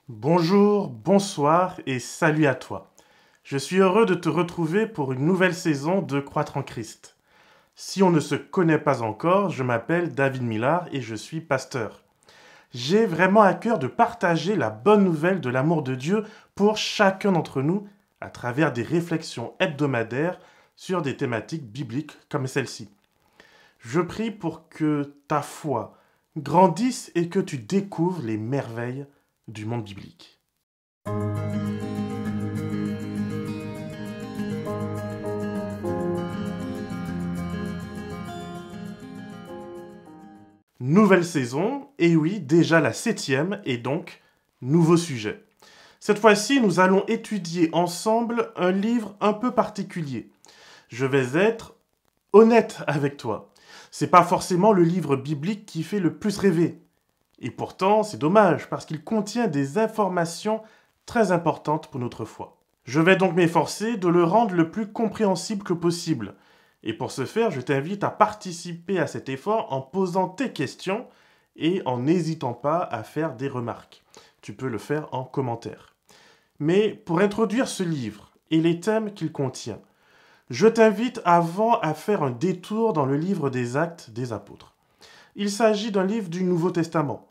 Bonjour, bonsoir et salut à toi. Je suis heureux de te retrouver pour une nouvelle saison de Croître en Christ. Si on ne se connaît pas encore, je m'appelle David Millard et je suis pasteur. J'ai vraiment à cœur de partager la bonne nouvelle de l'amour de Dieu pour chacun d'entre nous à travers des réflexions hebdomadaires sur des thématiques bibliques comme celle-ci. Je prie pour que ta foi grandisse et que tu découvres les merveilles du monde biblique. Nouvelle saison, et oui, déjà la 7e, et donc nouveau sujet. Cette fois-ci, nous allons étudier ensemble un livre un peu particulier. Je vais être honnête avec toi. C'est pas forcément le livre biblique qui fait le plus rêver. Et pourtant, c'est dommage, parce qu'il contient des informations très importantes pour notre foi. Je vais donc m'efforcer de le rendre le plus compréhensible que possible. Et pour ce faire, je t'invite à participer à cet effort en posant tes questions et en n'hésitant pas à faire des remarques. Tu peux le faire en commentaire. Mais pour introduire ce livre et les thèmes qu'il contient, je t'invite avant à faire un détour dans le livre des Actes des Apôtres. Il s'agit d'un livre du Nouveau Testament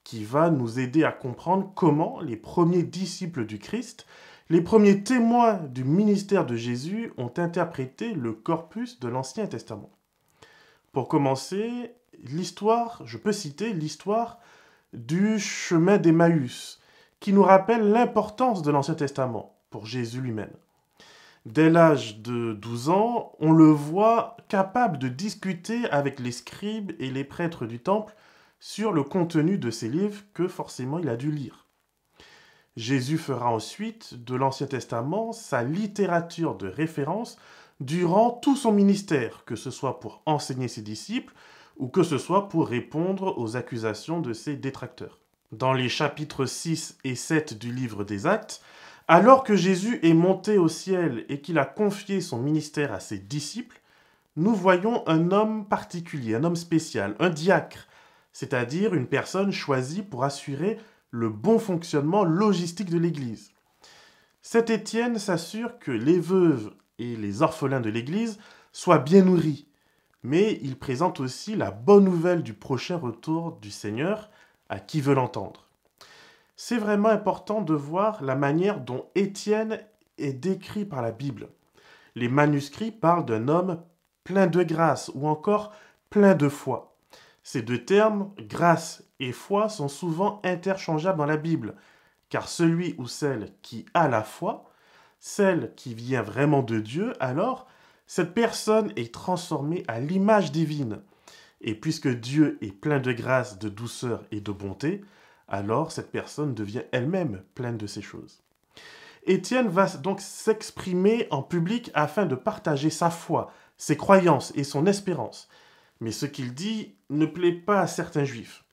qui va nous aider à comprendre comment les premiers disciples du Christ, les premiers témoins du ministère de Jésus ont interprété le corpus de l'Ancien Testament. Pour commencer, je peux citer l'histoire du chemin d'Emmaüs, qui nous rappelle l'importance de l'Ancien Testament pour Jésus lui-même. Dès l'âge de 12 ans, on le voit capable de discuter avec les scribes et les prêtres du temple sur le contenu de ces livres que forcément il a dû lire. Jésus fera ensuite de l'Ancien Testament sa littérature de référence durant tout son ministère, que ce soit pour enseigner ses disciples ou que ce soit pour répondre aux accusations de ses détracteurs. Dans les chapitres 6 et 7 du livre des Actes, alors que Jésus est monté au ciel et qu'il a confié son ministère à ses disciples, nous voyons un homme particulier, un homme spécial, un diacre, c'est-à-dire une personne choisie pour assurer le bon fonctionnement logistique de l'Église. Cet Étienne s'assure que les veuves et les orphelins de l'Église soient bien nourris, mais il présente aussi la bonne nouvelle du prochain retour du Seigneur à qui veut l'entendre. C'est vraiment important de voir la manière dont Étienne est décrit par la Bible. Les manuscrits parlent d'un homme plein de grâce ou encore plein de foi. Ces deux termes, grâce et foi, sont souvent interchangeables dans la Bible, car celui ou celle qui a la foi, celle qui vient vraiment de Dieu, alors cette personne est transformée à l'image divine. Et puisque Dieu est plein de grâce, de douceur et de bonté, alors cette personne devient elle-même pleine de ces choses. Étienne va donc s'exprimer en public afin de partager sa foi, ses croyances et son espérance. Mais ce qu'il dit ne plaît pas à certains juifs.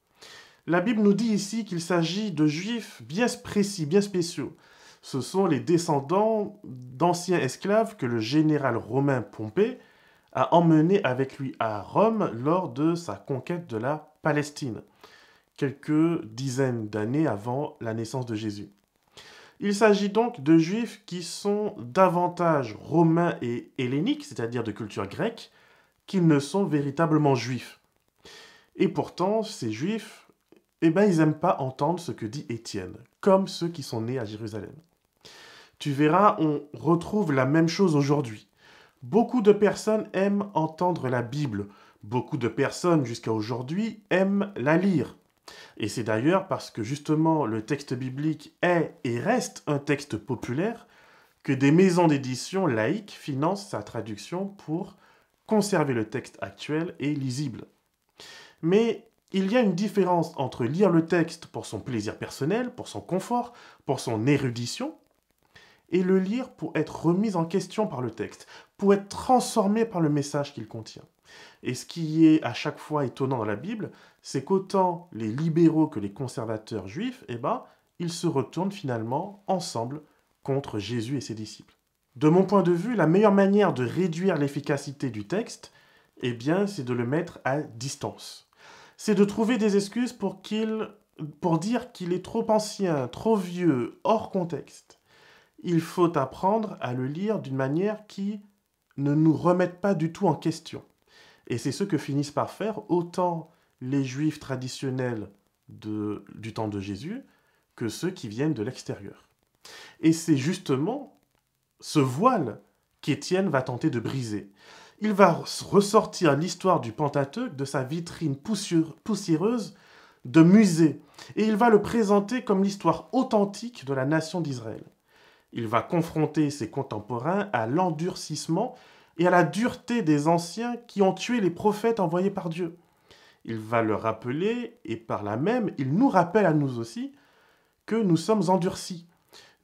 La Bible nous dit ici qu'il s'agit de juifs bien précis, bien spéciaux. Ce sont les descendants d'anciens esclaves que le général romain Pompée a emmenés avec lui à Rome lors de sa conquête de la Palestine, quelques dizaines d'années avant la naissance de Jésus. Il s'agit donc de juifs qui sont davantage romains et helléniques, c'est-à-dire de culture grecque, qu'ils ne sont véritablement juifs. Et pourtant, ces juifs, ils n'aiment pas entendre ce que dit Étienne, comme ceux qui sont nés à Jérusalem. Tu verras, on retrouve la même chose aujourd'hui. Beaucoup de personnes aiment entendre la Bible. Beaucoup de personnes, jusqu'à aujourd'hui, aiment la lire. Et c'est d'ailleurs parce que justement le texte biblique est et reste un texte populaire que des maisons d'édition laïques financent sa traduction pour conserver le texte actuel et lisible. Mais il y a une différence entre lire le texte pour son plaisir personnel, pour son confort, pour son érudition, et le lire pour être remis en question par le texte, pour être transformé par le message qu'il contient. Et ce qui est à chaque fois étonnant dans la Bible, c'est qu'autant les libéraux que les conservateurs juifs, ils se retournent finalement ensemble contre Jésus et ses disciples. De mon point de vue, la meilleure manière de réduire l'efficacité du texte, c'est de le mettre à distance. C'est de trouver des excuses pour qu'il pour dire qu'il est trop ancien, trop vieux, hors contexte. Il faut apprendre à le lire d'une manière qui ne nous remette pas du tout en question. Et c'est ce que finissent par faire autant les juifs traditionnels du temps de Jésus que ceux qui viennent de l'extérieur. Et c'est justement ce voile qu'Étienne va tenter de briser. Il va ressortir l'histoire du Pentateuque de sa vitrine poussiéreuse de musée, et il va le présenter comme l'histoire authentique de la nation d'Israël. Il va confronter ses contemporains à l'endurcissement et à la dureté des anciens qui ont tué les prophètes envoyés par Dieu. Il va leur rappeler, et par là même, il nous rappelle à nous aussi, que nous sommes endurcis.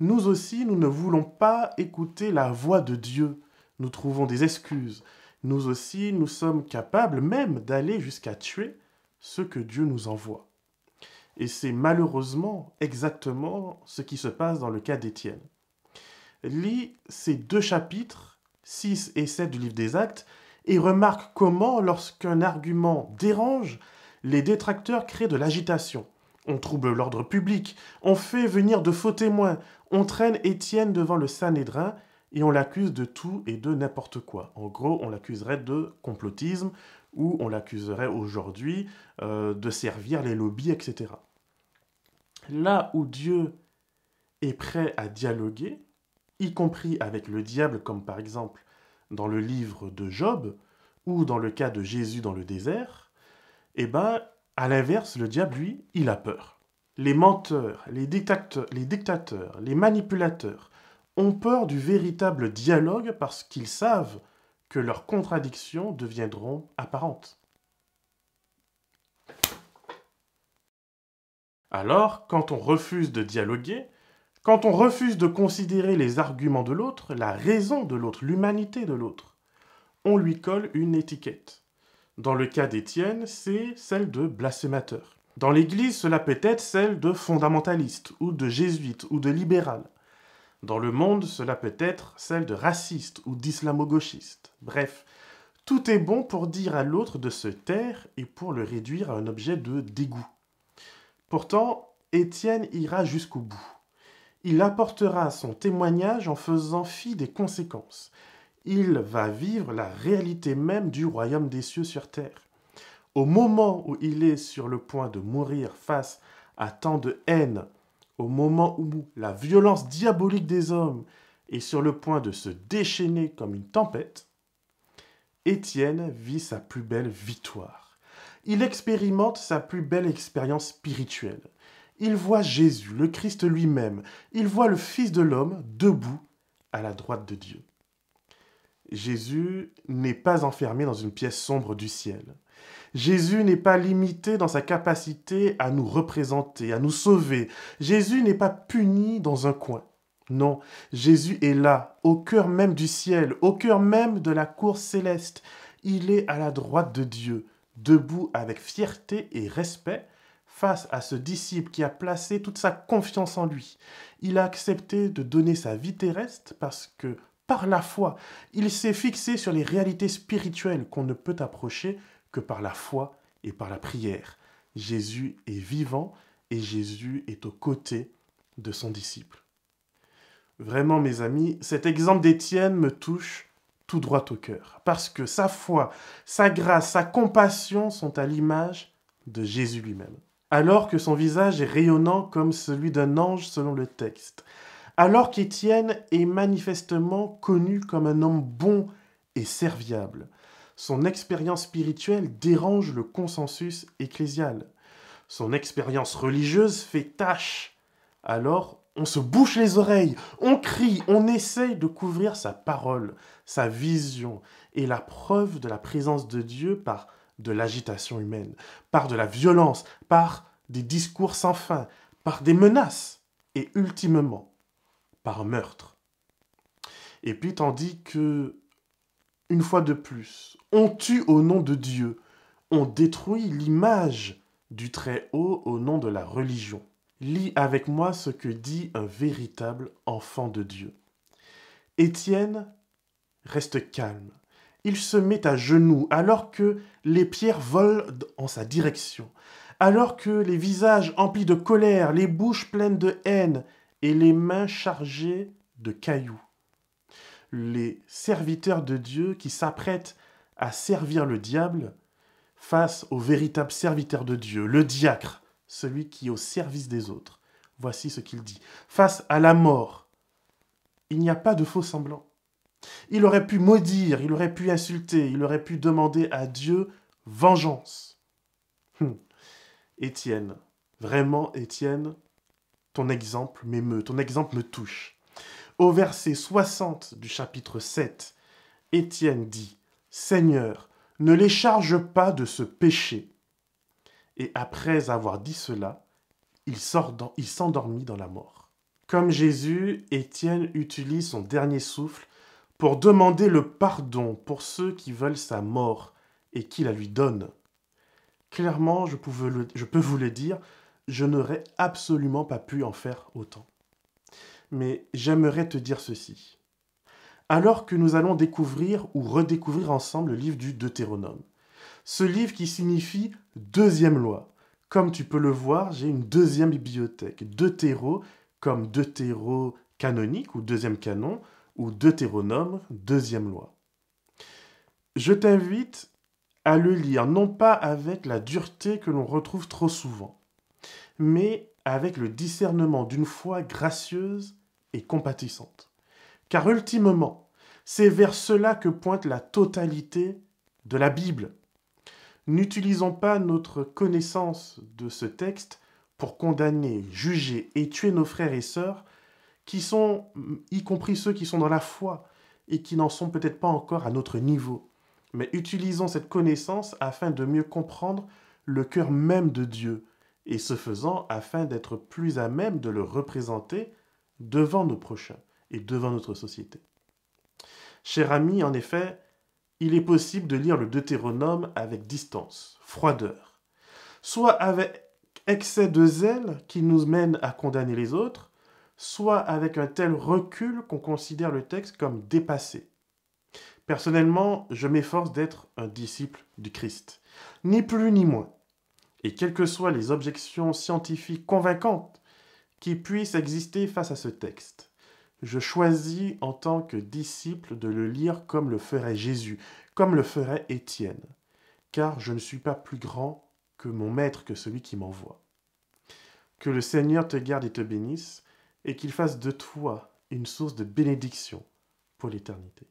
Nous aussi, nous ne voulons pas écouter la voix de Dieu. Nous trouvons des excuses. Nous aussi, nous sommes capables même d'aller jusqu'à tuer ceux que Dieu nous envoie. Et c'est malheureusement exactement ce qui se passe dans le cas d'Étienne. Lis ces 2 chapitres, 6 et 7 du livre des Actes, et remarque comment, lorsqu'un argument dérange, les détracteurs créent de l'agitation. On trouble l'ordre public, on fait venir de faux témoins, on traîne Étienne devant le Sanhédrin et on l'accuse de tout et de n'importe quoi. En gros, on l'accuserait de complotisme ou on l'accuserait aujourd'hui de servir les lobbies, etc. Là où Dieu est prêt à dialoguer, y compris avec le diable, comme par exemple dans le livre de Job ou dans le cas de Jésus dans le désert, eh ben, à l'inverse, le diable, lui, il a peur. Les menteurs, les dictateurs, les manipulateurs ont peur du véritable dialogue parce qu'ils savent que leurs contradictions deviendront apparentes. Alors, quand on refuse de dialoguer, quand on refuse de considérer les arguments de l'autre, la raison de l'autre, l'humanité de l'autre, on lui colle une étiquette. Dans le cas d'Étienne, c'est celle de blasphémateur. Dans l'Église, cela peut être celle de fondamentaliste, ou de jésuite, ou de libéral. Dans le monde, cela peut être celle de raciste, ou d'islamo-gauchiste. Bref, tout est bon pour dire à l'autre de se taire et pour le réduire à un objet de dégoût. Pourtant, Étienne ira jusqu'au bout. Il apportera son témoignage en faisant fi des conséquences. Il va vivre la réalité même du royaume des cieux sur terre. Au moment où il est sur le point de mourir face à tant de haine, au moment où la violence diabolique des hommes est sur le point de se déchaîner comme une tempête, Étienne vit sa plus belle victoire. Il expérimente sa plus belle expérience spirituelle. Il voit Jésus, le Christ lui-même. Il voit le Fils de l'homme debout à la droite de Dieu. Jésus n'est pas enfermé dans une pièce sombre du ciel. Jésus n'est pas limité dans sa capacité à nous représenter, à nous sauver. Jésus n'est pas puni dans un coin. Non, Jésus est là, au cœur même du ciel, au cœur même de la cour céleste. Il est à la droite de Dieu, debout avec fierté et respect, face à ce disciple qui a placé toute sa confiance en lui. Il a accepté de donner sa vie terrestre parce que, par la foi, il s'est fixé sur les réalités spirituelles qu'on ne peut approcher que par la foi et par la prière. Jésus est vivant et Jésus est aux côtés de son disciple. Vraiment, mes amis, cet exemple d'Étienne me touche tout droit au cœur, parce que sa foi, sa grâce, sa compassion sont à l'image de Jésus lui-même. Alors que son visage est rayonnant comme celui d'un ange selon le texte, alors qu'Étienne est manifestement connu comme un homme bon et serviable, son expérience spirituelle dérange le consensus ecclésial. Son expérience religieuse fait tache. Alors, on se bouche les oreilles, on crie, on essaye de couvrir sa parole, sa vision et la preuve de la présence de Dieu par de l'agitation humaine, par de la violence, par des discours sans fin, par des menaces et ultimement par meurtre. Et puis tandis que, une fois de plus, on tue au nom de Dieu, on détruit l'image du Très-Haut au nom de la religion. Lis avec moi ce que dit un véritable enfant de Dieu. Étienne reste calme. Il se met à genoux alors que les pierres volent en sa direction. alors que les visages emplis de colère, les bouches pleines de haine et les mains chargées de cailloux. Les serviteurs de Dieu qui s'apprêtent à servir le diable face au véritable serviteur de Dieu, le diacre, celui qui est au service des autres. Voici ce qu'il dit. Face à la mort, il n'y a pas de faux semblant. Il aurait pu maudire, il aurait pu insulter, il aurait pu demander à Dieu vengeance. Étienne, vraiment Étienne, ton exemple m'émeut, ton exemple me touche. Au verset 60 du chapitre 7, Étienne dit « Seigneur, ne les charge pas de ce péché. » Et après avoir dit cela, il s'endormit dans la mort. Comme Jésus, Étienne utilise son dernier souffle pour demander le pardon pour ceux qui veulent sa mort et qui la lui donnent. Clairement, je peux vous le dire, je n'aurais absolument pas pu en faire autant. Mais j'aimerais te dire ceci. Alors que nous allons découvrir ou redécouvrir ensemble le livre du Deutéronome, ce livre qui signifie deuxième loi. Comme tu peux le voir, j'ai une deuxième bibliothèque. Deutéro comme Deutéro canonique ou deuxième canon, ou Deutéronome, deuxième loi. Je t'invite à le lire, non pas avec la dureté que l'on retrouve trop souvent, mais avec le discernement d'une foi gracieuse et compatissante. Car ultimement, c'est vers cela que pointe la totalité de la Bible. N'utilisons pas notre connaissance de ce texte pour condamner, juger et tuer nos frères et sœurs qui sont, y compris ceux qui sont dans la foi et qui n'en sont peut-être pas encore à notre niveau. Mais utilisons cette connaissance afin de mieux comprendre le cœur même de Dieu et ce faisant afin d'être plus à même de le représenter devant nos prochains et devant notre société. Cher ami, en effet, il est possible de lire le Deutéronome avec distance, froideur, soit avec excès de zèle qui nous mène à condamner les autres, soit avec un tel recul qu'on considère le texte comme dépassé. Personnellement, je m'efforce d'être un disciple du Christ, ni plus ni moins. Et quelles que soient les objections scientifiques convaincantes qui puissent exister face à ce texte, je choisis en tant que disciple de le lire comme le ferait Jésus, comme le ferait Étienne, car je ne suis pas plus grand que mon maître, que celui qui m'envoie. Que le Seigneur te garde et te bénisse, et qu'il fasse de toi une source de bénédiction pour l'éternité.